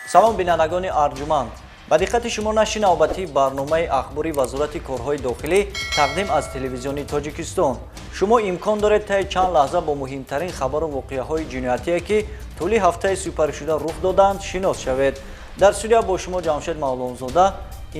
салом бинандагони арҷуманд, ба диққати шумо нашри навбатии барномаи ахбори вазорати корҳои дохилӣ тақдим аз телевизиони Тоҷикистон. Шумо имкон доред таи чанд лаҳза бо муҳимтарин хабару воқеаҳои ҷиноятие ки тӯли ҳафтаи супаршуда рух доданд шинос шавед. дар студия бо шумо ҷамшед мавлонзода.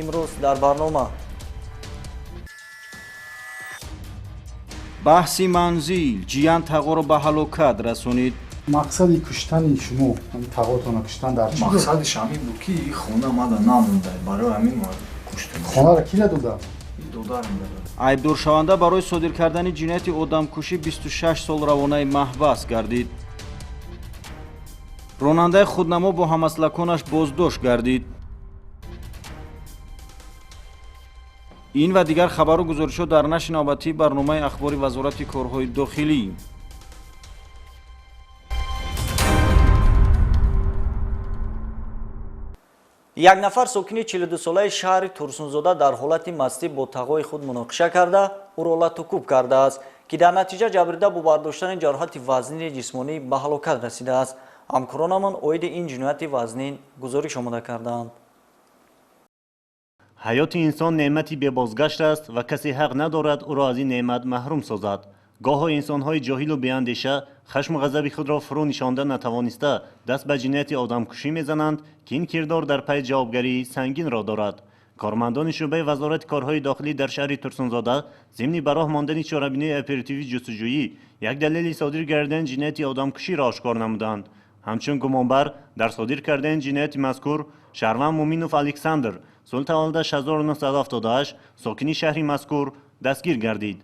имрӯз дар барнома баҳси манзил ҷиян тағоро ба ҳалокат расонид. мақсади куштани шумо тағотона куштан дар чӣ? мақсадиш ҳамин буд ки ин хона мада намонда, барои ҳамин куштем. хонаро кира дода? Додарам дада. айбдоршаванда барои содир кардани ҷинояти одамкушӣ 26 сол равонаи маҳбас гардид. ронандаи худнамо бо ҳамаслаконаш боздошт гардид. ин ва дигар хабару гузоришҳо дар нашри навбатии барномаи ахбори вазорати корҳои дохилӣ. як нафар сокини 42-солаи шаҳри турсунзода дар ҳолати мастӣ бо тағои худ муноқиша карда ӯро латукуб кардааст, ки дар натиҷа ҷабрида бо бардоштани ҷароҳати вазнини ҷисмонӣ ба ҳалокат расидааст. ҳамкоронамон оиди ин ҷинояти вазнин гузориш омода кардаанд. ҳаёти инсон неъмати бебозгашт аст ва касе ҳақ надорад ӯро аз ин неъмат маҳрум созад. гоҳо инсонҳои ҷоҳилу беандеша хашму ғазаби худро фурӯ нишонда натавониста даст ба ҷинояти одамкушӣ мезананд ки ин кирдор дар пай ҷавобгарии сангинро дорад. кормандони шӯъбаи вазорати корҳои дохилӣ дар шаҳри турсунзода зимни ба роҳ мондани чорабинои оперативии ҷустуҷӯӣ як далели содир гардидани ҷинояти одамкуширо ошкор намуданд. ҳамчун гумонбар дар содир кардани ҷинояти мазкур шаҳрванд муминов александр соли таваллудаш 1978 сокини шаҳри мазкур дастгир гардид.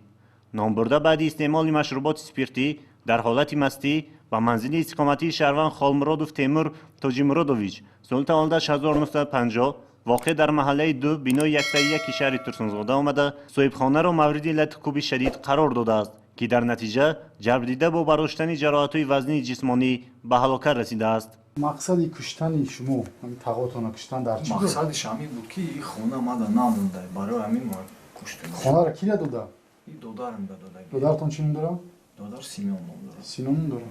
номбурда баъди истеъмоли машруботи спиртӣ дар ҳолати мастӣ ба манзили истиқоматии шаҳрванд холмуродов темур тоҷимуродович соли таваллудаш 1950 воқеъ дар маҳаллаи 2 бинои 101 шаҳри турсунзода омада соҳибхонаро мавриди латукуби шадид қарор додааст, ки дар натиҷа ҷабрдида бо бардоштани ҷароҳатҳои вазнини ҷисмонӣ ба ҳалокат расидааст. мақсади куштани шумо тағотона куштан дар чӣ? мақсадиш ҳамин буд ки ин хона мада намонда, барои ҳамин куштем. хонаро кира дода? додарам дада. додаратон чӣ ном дорад? додар Симеон ном дорад. синон дорад.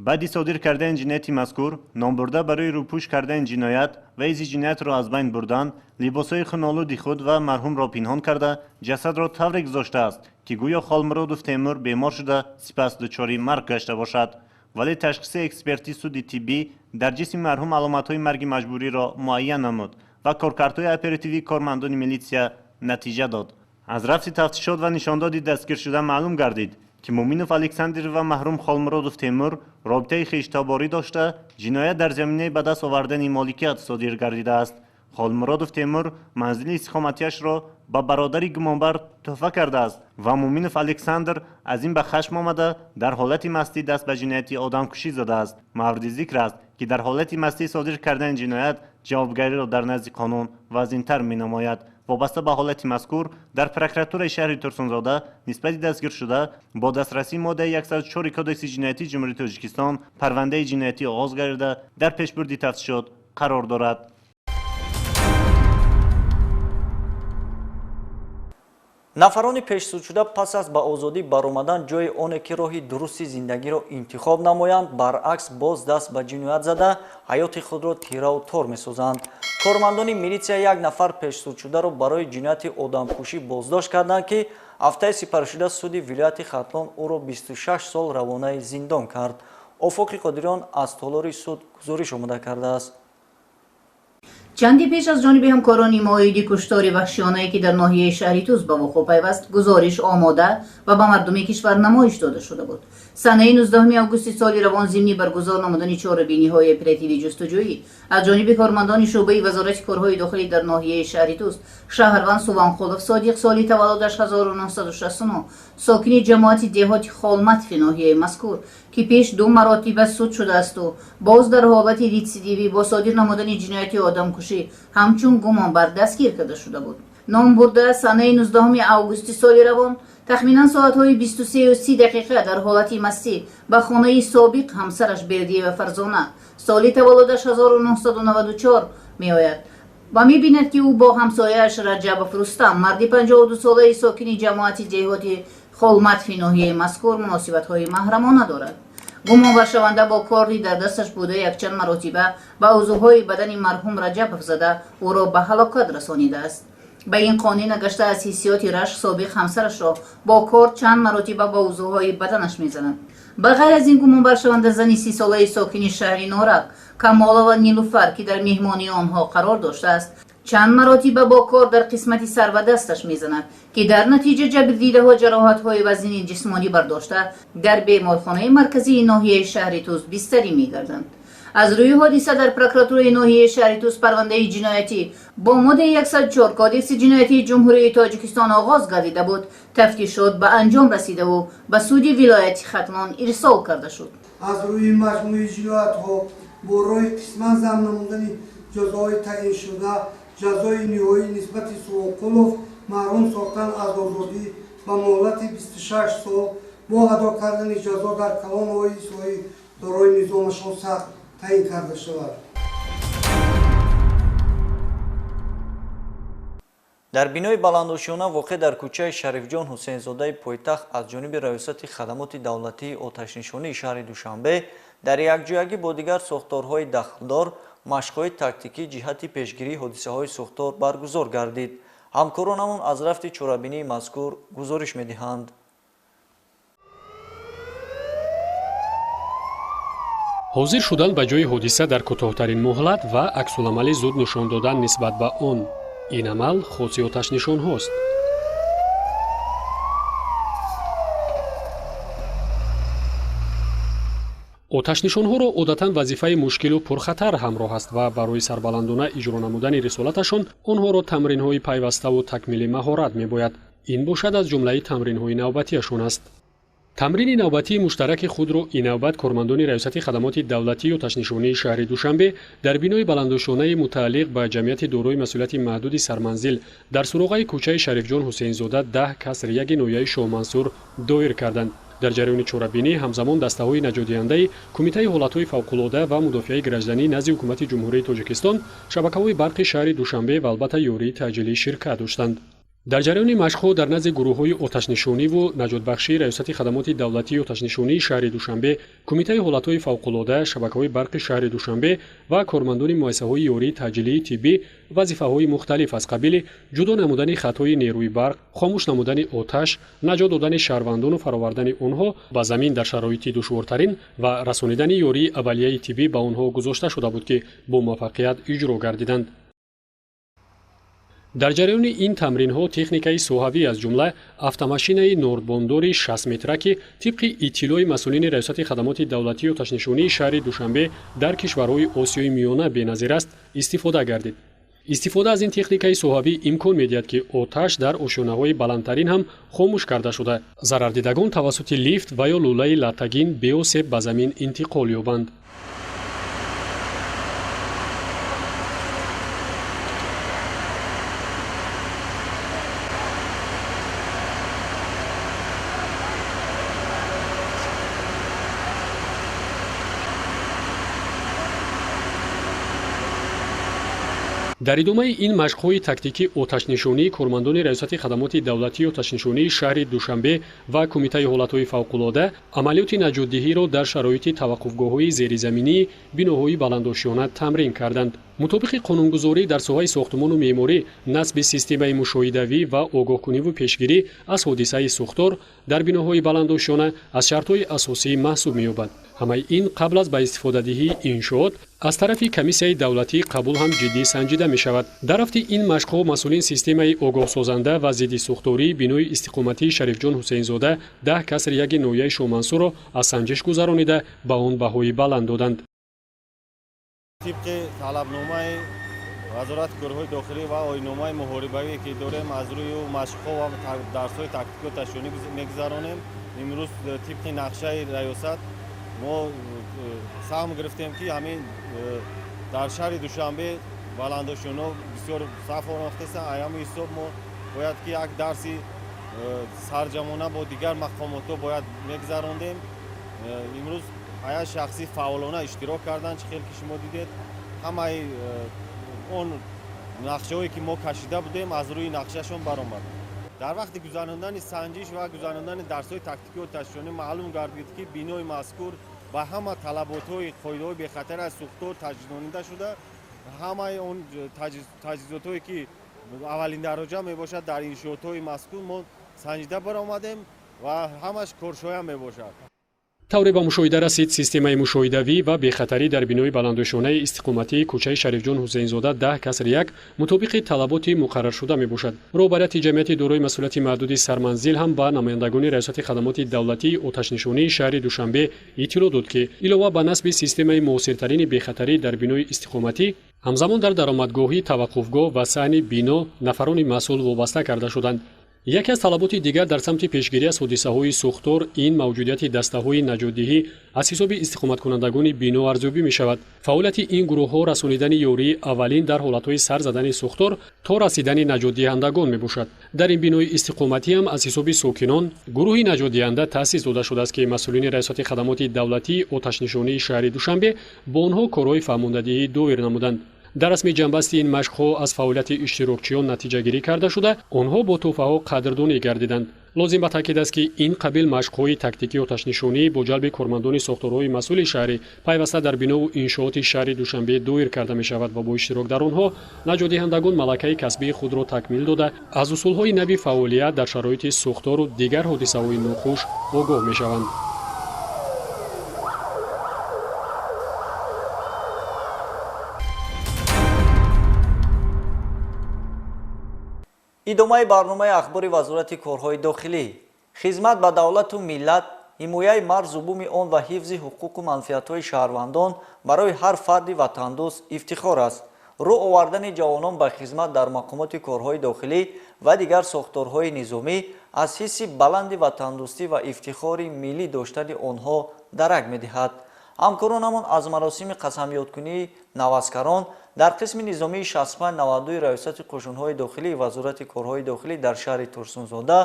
баъди содир кардани ҷинояти мазкур номбурда барои рӯпӯш кардани ҷиноят ва изи ҷиноятро аз байн бурдан либосҳои хунолуди худ ва марҳумро пинҳон карда ҷасадро тавре гузоштааст, ки гӯё холмуродов темур бемор шуда сипас дучори марг гашта бошад. вале ташхиси экспертии суди тиббӣ дар ҷисми марҳум аломатҳои марги маҷбуриро муайян намуд ва коркартҳои оперативии кормандони милитсия натиҷа дод. аз рафти тафтишот ва нишондоди дастгиршуда маълум гардид ки муминов александр ва маҳрум холмуродов темур робитаи хештаборӣ дошта ҷиноят дар заминаи ба даст овардани моликият содир гардидааст. холмуродов темур манзили истиқоматиашро ба бародари гумонбар тӯҳфа кардааст ва муминов александр аз ин ба хашм омада дар ҳолати мастӣ даст ба ҷинояти одамкушӣ задааст. мавриди зикр аст ки дар ҳолати мастӣ содир кардани ҷиноят ҷавобгариро дар назди қонун вазнинтар менамояд. вобаста ба ҳолати мазкур дар прокуратураи шаҳри турсунзода нисбати дастгиршуда бо дастрасии моддаи 104 кодекси ҷиноятии ҷумҳурии тоҷикистон парвандаи ҷиноятӣ оғоз гардида дар пешбурди тафтишот қарор дорад. нафарони пешсудшуда пас аз ба озодӣ баромадан ҷои оне ки роҳи дурусти зиндагиро интихоб намоянд, баръакс боз даст ба ҷиноят зада ҳаёти худро тираву тор месозанд. кормандони милитсия як нафар пешсудшударо барои ҷинояти одамкушӣ боздошт карданд, ки ҳафтаи сипаршуда суди вилояти хатлон ӯро 26 сол равонаи зиндон кард. офоқи қодириён аз толори суд гузориш омода кардааст. чанде пеш аз ҷониби ҳамкорони моиди куштори ваҳшиёнае ки дар ноҳияи шаҳри Туз ба вуқӯъ пайваст гузориш омода ва ба мардуми кишвар намоиш дода шуда буд. санаи 19 августи соли равон зимни баргузор намудани чорабиниҳои оперативии ҷустуҷӯӣ аз ҷониби кормандони шӯъбаи вазорати корҳои дохилӣ дар ноҳияи шаҳри Туз шаҳрванд Суванқулов Содиқ соли таваллудаш 1969 сокини ҷамоати деҳоти Холматфи ноҳияи мазкур ки пеш 2 маротиба суд шудаасту боз дар ҳолати ритсидивӣ бо содир намудани ҷинояти одамкушӣ ҳамчун гумонбар дастгир карда шуда буд. ном бурда санаи 19 августи соли равон тахминан соатҳои 23:30 дар ҳолати мастӣ ба хонаи собиқ ҳамсараш Бердиева Фарзона соли таваллудаш 1994 меояд ва мебинад ки ӯ бо ҳамсояаш Раҷабов Рустам марди 52 солаи сокини ҷамоати деҳоти Холматфи ноҳияи мазкур муносибатҳои маҳрамона дорад. гумонбаршаванда бо кори дар дасташ буда якчанд маротиба ба узвҳои бадани марҳум Раҷабов зада ӯро ба ҳалокат расонидааст. ба ин қонеъ нагашта аз ҳиссиёти рашк собиқ ҳамсарашро бо кор чанд маротиба ба узвҳои баданаш мезанад. ба ғайр аз ин гумонбаршаванда зани 30 солаи сокини шаҳри Норак Камолова Нилуфар ки дар меҳмонии онҳо қарор доштааст, чанд маротиба бо кор дар қисмати сар ва дасташ мезанад ки дар натиҷа ҷабрдидаҳо ҷароҳатҳои вазини ҷисмонӣ бардошта дар беморхонаи марказии ноҳияи шаҳри Туз бистарӣ мегарданд. аз рӯи ҳодиса дар прокуратураи ноҳияи шаҳри Туз парвандаи ҷиноятӣ бо моддаи 104 кодекси ҷиноятии ҷумҳурии Тоҷикистон оғоз гардида буд, тафтишот ба анҷом расидаву ба суди вилояти Хатлон ирсол карда шуд. аз рӯи маҷмӯи ҷиноятҳо бо роҳи қисман зам намудани ҷазои таъиншуда ҷазои ниҳоӣ нисбати Суғонқулов маҳрум сохтан аз озодӣ ба муҳлати 26 сол бо адо кардани ҷазо дар калонҳои ислоҳӣ дорои низомашон сахт таъин карда шавад. дар бинои баландошона воқеъ дар кӯчаи Шарифҷон Ҳусейнзодаи пойтахт аз ҷониби раёсати хадамоти давлатии оташнишонии шаҳри Душанбе дар якҷоягӣ бо дигар сохторҳои дахлдор машқҳои тактикӣ ҷиҳати пешгирии ҳодисаҳои сӯхтор баргузор гардид. ҳамкоронамон аз рафти чорабинии мазкур гузориш медиҳанд. ҳозир шудан ба ҷои ҳодиса дар кӯтоҳтарин муҳлат ва аксуламали зуд нишон додан нисбат ба он. ин амал хоси оташнишонҳост. оташнишонҳоро одатан вазифаи мушкилу пурхатар ҳамроҳ аст ва барои сарбаландона иҷро намудани рисолаташон онҳоро тамринҳои пайваставу такмили маҳорат мебояд. ин бошад аз ҷумлаи тамринҳои навбатиашон аст. тамрини навбатии муштараки худро инавбат кормандони раёсати хадамоти давлатии оташнишонии шаҳри Душанбе дар бинои баландошонаи мутааллиқ ба ҷамъияти дорои масъулияти маҳдуди сарманзил дар суроғаи кӯчаи Шарифҷон Ҳусейнзода 10 каср яги ноҳияи Шоҳмансур доир карданд. дар ҷараёни чорабинӣ ҳамзамон дастаҳои наҷотдиҳандаи Кумитаи ҳолатҳои фавқулода ва мудофиаи гражданӣ назди ҳукумати ҷумҳурии Тоҷикистон, шабакаҳои барқи шаҳри Душанбе ва албатта ёрии таъҷилӣ ширкат доштанд. дар ҷараёни машқҳо дар назди гурӯҳҳои оташнишониву наҷотбахшии раёсати хадамоти давлатии оташнишонии шаҳри Душанбе, Кумитаи ҳолатҳои фавқулода, шабакаҳои барқи шаҳри Душанбе ва кормандони муассисаҳои ёрии таъҷилии тиббӣ вазифаҳои мухталиф аз қабили ҷудо намудани хатҳои нерӯи барқ, хомӯш намудани оташ, наҷот додани шаҳрвандону фаровардани онҳо ба замин дар шароити душвортарин ва расонидани ёрии аввалияи тиббӣ ба онҳо гузошта шуда буд ки бо муваффақият иҷро гардиданд. дар ҷараёни ин тамринҳо техникаи соҳавӣ аз ҷумла автомашинаи нордбондори 60 метра ки тибқи иттилои масъулини раёсати хадамоти давлатии оташнишонии шаҳри Душанбе дар кишварҳои Осиёи Миёна беназир аст, истифода гардид. истифода аз ин техникаи соҳавӣ имкон медиҳад ки оташ дар ошёнаҳои баландтарин ҳам хомӯш карда шуда, зарардидагон тавассути лифт ва ё лӯлаи латтагин беосеб ба замин интиқол ёбанд. дар идомаи ин машқҳои тактикӣ оташнишонии кормандони раёсати хадамоти давлатии оташнишонии шаҳри Душанбе ва Кумитаи ҳолатҳои фавқулода амалиёти наҷотдиҳиро дар шароити таваққуфгоҳҳои зеризаминии биноҳои баландошиёна тамрин карданд. мутобиқи қонунгузорӣ дар соҳаи сохтмону меъморӣ насби системаи мушоҳидавӣ ва огоҳкуниву пешгирӣ аз ҳодисаи сӯхтор дар биноҳои баландошиёна аз шартҳои асосӣ маҳсуб меёбад. ҳамаи ин қабл аз ба истифодадиҳии иншоот аз тарафи комиссияи давлатӣ қабул ҳам ҷиддӣ санҷида мешавад. дар рафти ин машқҳо масъулин системаи огоҳсозанда ва зидди сӯхтории бинои истиқоматии Шарифҷон Ҳусейнзода 10 каср яги ноҳияи Шоҳмансурро аз санҷиш гузаронида ба он баҳои баланд доданд. طبق طلبنامه وزارت کارهای داخلی و آیین‌نامه محاربه‌ای که داریم از روی مشق‌ها و درس‌های تاکتیکی و تشریحی می‌گذرانیم. امروز طبق نقشه ریاست ما سهم گرفتیم که همین در شهر دوشنبه بلنداشونا بسیار صف آورده است. ایام حساب ما باید که یک درسی سرجمانه با دیگر مقامات باید می‌گذراندیم. امروز آیا شخصی فعالانه اشتراک کردن چه خیلی که شما دیدید همه اون نقشه‌هایی که ما کشیده بودیم از روی نقشه‌شون برآمد. در وقت گذراندن سنجش و گذراندن درس‌های تاکتیکی و تشریحی معلوم گردید که بنای مذکور ба ҳама талаботҳои қоидаҳои бехатар аз сӯхтор таҷдидонида шуда ҳамаи он таҷҳизотое ки аввалин дароҷа мебошад дар иншоотҳои мазкур мо санҷида баромадем ва ҳамаш коршоя мебошад. тавре ба мушоҳида расид системаи мушоҳидавӣ ва бехатарӣ дар бинои баландошонаи истиқоматии кӯчаи Шарифҷон Ҳусейнзода 10-1 мутобиқи талаботи муқарраршуда мебошад. роҳбарияти ҷамъияти дорои масъулияти маҳдуди сарманзил ҳам ба намояндагони раёсати хадамоти давлатии оташнишонии шаҳри Душанбе иттилоъ дод ки илова ба насби системаи муосиртарини бехатарӣ дар бинои истиқоматӣ ҳамзамон дар даромадгоҳи таваққуфгоҳ ва саҳни бино нафарони масъул вобаста карда шуданд. яке аз талаботи дигар дар самти пешгирӣ аз ҳодисаҳои сӯхтор ин мавҷудияти дастаҳои наҷотдиҳӣ аз ҳисоби истиқоматкунандагони бино арзёбӣ мешавад. фаъолияти ин гурӯҳҳо расонидани ёрии аввалин дар ҳолатҳои сар задани сӯхтор то расидани наҷотдиҳандагон мебошад. дар ин бинои истиқоматӣ ҳам аз ҳисоби сокинон гурӯҳи наҷотдиҳанда таъсис дода шудааст ки масъулини раёсати хадамоти давлатии оташнишонии шаҳри Душанбе бо онҳо корҳои фаҳмондадиҳӣ доир намуданд. дар расми ҷанбасти ин машқҳо аз фаъолияти иштирокчиён натиҷагирӣ карда шуда онҳо бо тӯҳфаҳо қадрдонӣ гардиданд. лозим ба таъкид аст ки ин қабил машқҳои тактикии оташнишонӣ бо ҷалби кормандони сохторҳои масъули шаҳрӣ пайваста дар бинову иншооти шаҳри Душанбе доир карда мешавад ва бо иштирок дар онҳо наҷотдиҳандагон малакаи касбии худро такмил дода аз усулҳои нави фаъолият дар шароити сӯхтору дигар ҳодисаҳои нохуш огоҳ мешаванд. идомаи барномаи ахбори вазорати корҳои дохилӣ. хизмат ба давлату миллат, ҳимояи марзу буми он ва ҳифзи ҳуқуқу манфиатҳои шаҳрвандон барои ҳар фарди ватандӯст ифтихор аст. рӯ овардани ҷавонон ба хизмат дар мақомоти корҳои дохилӣ ва дигар сохторҳои низомӣ аз ҳисси баланди ватандӯстӣ ва ифтихори миллӣ доштани онҳо дарак медиҳад. ҳамкоронамон аз маросими қасамёткунии навазкарон дар қисми низомии 6592 раёсати қушунҳои дохилии вазорати корҳои дохилӣ дар шаҳри Турсунзода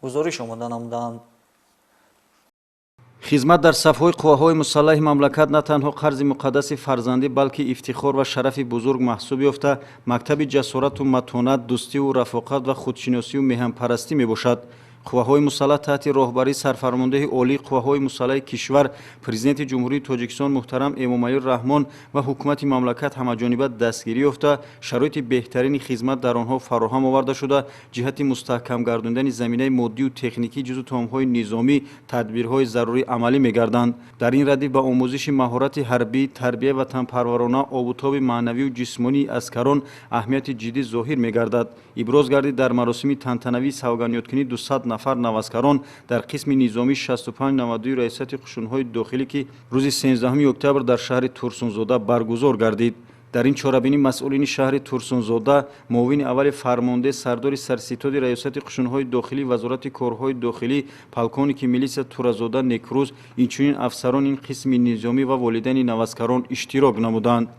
гузориш омода намуданд. хизмат дар сафҳои қувваҳои мусаллаҳи мамлакат на танҳо қарзи муқаддаси фарзандӣ, балки ифтихор ва шарафи бузург маҳсуб ёфта, мактаби ҷасорату матонат, дӯстиву рафоқат ва худшиносию меҳанпарастӣ мебошад. қувваҳои мусаллаҳ таҳти роҳбарии сарфармондеҳи олии қувваҳои мусаллаҳи кишвар, президенти ҷумҳурии Тоҷикистон муҳтарам Эмомалӣ Раҳмон ва ҳукумати мамлакат ҳамаҷониба дастгирӣ ёфта, шароити беҳтарини хизмат дар онҳо фароҳам оварда шуда, ҷиҳати мустаҳкам гардондани заминаи моддию техникӣ ҷузу таомҳои низомӣ тадбирҳои зарурӣ амалӣ мегарданд. дар ин радиф ба омӯзиши маҳорати ҳарбӣ, тарбияи ватанпарварона, обутоби маънавию ҷисмонии аскарон аҳамияти ҷиддӣ зоҳир мегардад. иброз гардид дар маросими тантанавии савганёткунии 200 нафар навазкарон дар қисми низомии 6592 раисати қушунҳои дохилӣ ки рӯзи 13 октябр дар шаҳри Турсунзода баргузор гардид. дар ин чорабинӣ масъулини шаҳри Турсунзода, муовини аввали фармонде, сардори сарситоди раёсати қушунҳои дохилӣ, вазорати корҳои дохилӣ, полковники милисия Туразода Некрӯз, инчунин афсарони ин қисми низомӣ ва волидайни навазкарон иштирок намуданд.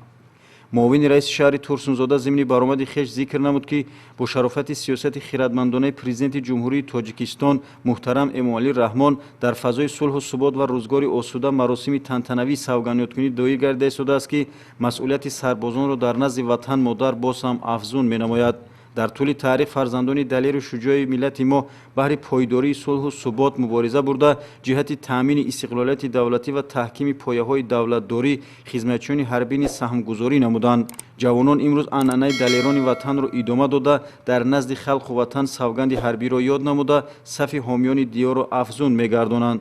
муовини раиси шаҳри Турсунзода зимни баромади хеш зикр намуд ки бо шарофати сиёсати хиратмандонаи президенти ҷумҳурии Тоҷикистон муҳтарам Эмомалӣ Раҳмон дар фазои сулҳу субот ва рӯзгори осуда маросими тантанавии савганёткунӣ доир гардида истодааст ки масъулияти сарбозонро дар назди ватан модар боз ҳам афзун менамояд. дар тӯли таърих фарзандони далеру шуҷои миллати мо баҳри пойдории сулҳу субот мубориза бурда, ҷиҳати таъмини истиқлолияти давлатӣ ва таҳкими пояҳои давлатдорӣ хизматчиёни ҳарбӣ низ саҳмгузорӣ намуданд. ҷавонон имрӯз анъанаи далерони ватанро идома дода, дар назди халқу ватан савганди ҳарбиро ёд намуда, сафи ҳомиёни диёрро афзун мегардонанд.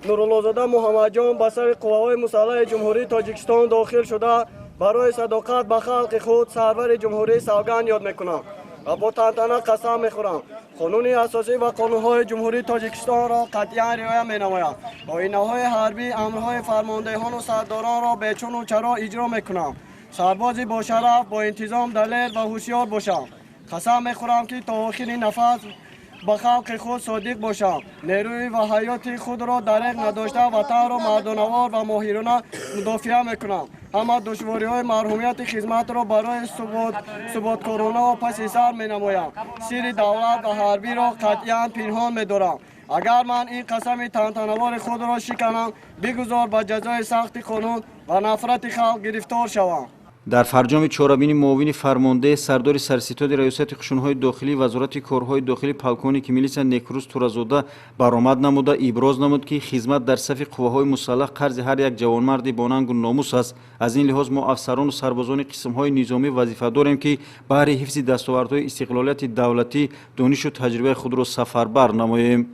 нуруллозода муҳаммадҷон ба сафи қувваҳои мусаллаҳи ҷумҳурии Тоҷикистон дохил шуда, барои садоқат ба халқи худ сарвари ҷумҳурӣ савганд ёд мекунам ва бо тантана қасам мехӯрам қонуни асосӣ ва қонунҳои ҷумҳурии Тоҷикистонро қатъиян риоя менамоям. оинаҳои ҳарбӣ, амрҳои фармондеҳону сардоронро бечуну чаро иҷро мекунам. сарбози бошараф, бо интизом, далер ва ҳушёр бошам. қасам мехӯрам ки то охири нафас ба халқи худ содиқ бошам. нерӯи ва ҳаёти худро дареқ надошта ватанро мардонавор ва моҳирона мудофиа мекунам. ҳама душвориҳои марҳумияти хизматро барои суботкоронаву паси сар менамоям. сирри давлат ва ҳарбиро қатъиян пинҳон медорам. агар ман ин қасами тантанавори худро шиканам, бигузор ба ҷазои сахти қонун ва нафрати халқ гирифтор шавам. дар фарҷоми чорабини муовини фармонда сардори сарситоди раёсати қушунҳои дохилӣ вазорати корҳои дохилӣ полковники милисия Некрус Туразода баромад намуда иброз намуд ки хизмат дар сафи қувваҳои мусаллаҳ қарзи ҳар як ҷавонмарди бонангу номус аст. аз ин лиҳоз мо афсарону сарбозони қисмҳои низомӣ вазифадорем ки баҳри ҳифзи дастовардҳои истиқлолияти давлатӣ донишу таҷрибаи худро сафарбар намоем.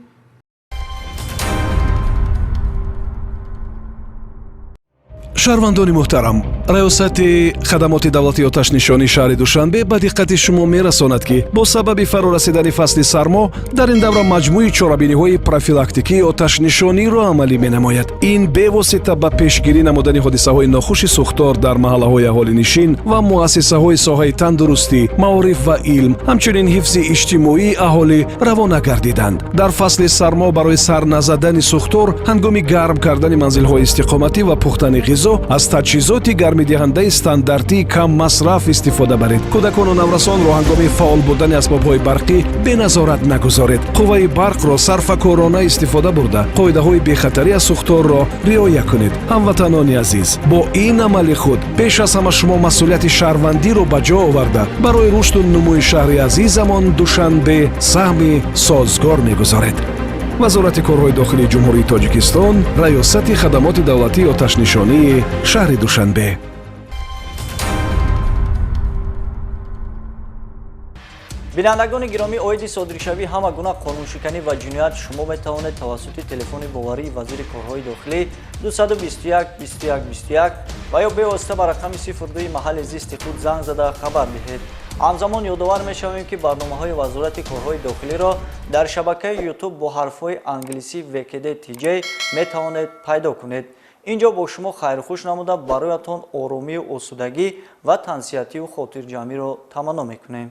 шаҳрвандони муҳтарам, раёсати хадамоти давлати оташнишонии шаҳри Душанбе ба диққати шумо мерасонад ки бо сабаби фарорасидани фасли сармо дар ин давра маҷмӯи чорабиниҳои профилактикии оташнишониро амалӣ менамояд. ин бевосита ба пешгирӣ намудани ҳодисаҳои нохуши сӯхтор дар маҳаллаҳои аҳолинишин ва муассисаҳои соҳаи тандурустӣ, маориф ва илм, ҳамчунин ҳифзи иҷтимоии аҳолӣ равона гардиданд. дар фасли сармо барои сар назадани сӯхтор ҳангоми гарм кардани манзилҳои истиқоматӣ ва пухтани ғизо аз таҷҳизоти гармидиҳандаи стандартии кам масраф истифода баред. кӯдакону наврасонро ҳангоми фаъол будани асбобҳои барқӣ беназорат нагузоред. қувваи барқро сарфакорона истифода бурда қоидаҳои бехатарии аз сӯхторро риоя кунед. ҳамватанони азиз, бо ин амали худ пеш аз ҳама шумо масъулияти шаҳрвандиро ба ҷо оварда барои рушду нумӯи шаҳри азизамон Душанбе саҳми созгор мегузоред. вазорати корҳои дохилии ҷумҳурии Тоҷикистон, раёсати хадамоти давлатии оташнишонии шаҳри Душанбе. бинандагони гиромӣ, оиди содиршавии ҳама гуна қонуншиканӣ ва ҷиноят шумо метавонед тавассути телефони боварии вазири корҳои дохилӣ 221 21 21 ва ё бевосита ба рақами 02 маҳалли зисти худ занг зада хабар диҳед. ҳамзамон ёдовар мешавем ки барномаҳои вазорати корҳои дохилиро дар шабакаи YouTube бо ҳарфҳои англисӣ VKD-TJ метавонед пайдо кунед. инҷо бо шумо хайрухуш намуда бароятон оромию осудагӣ ва тансиятию хотирҷамъиро таманно мекунем.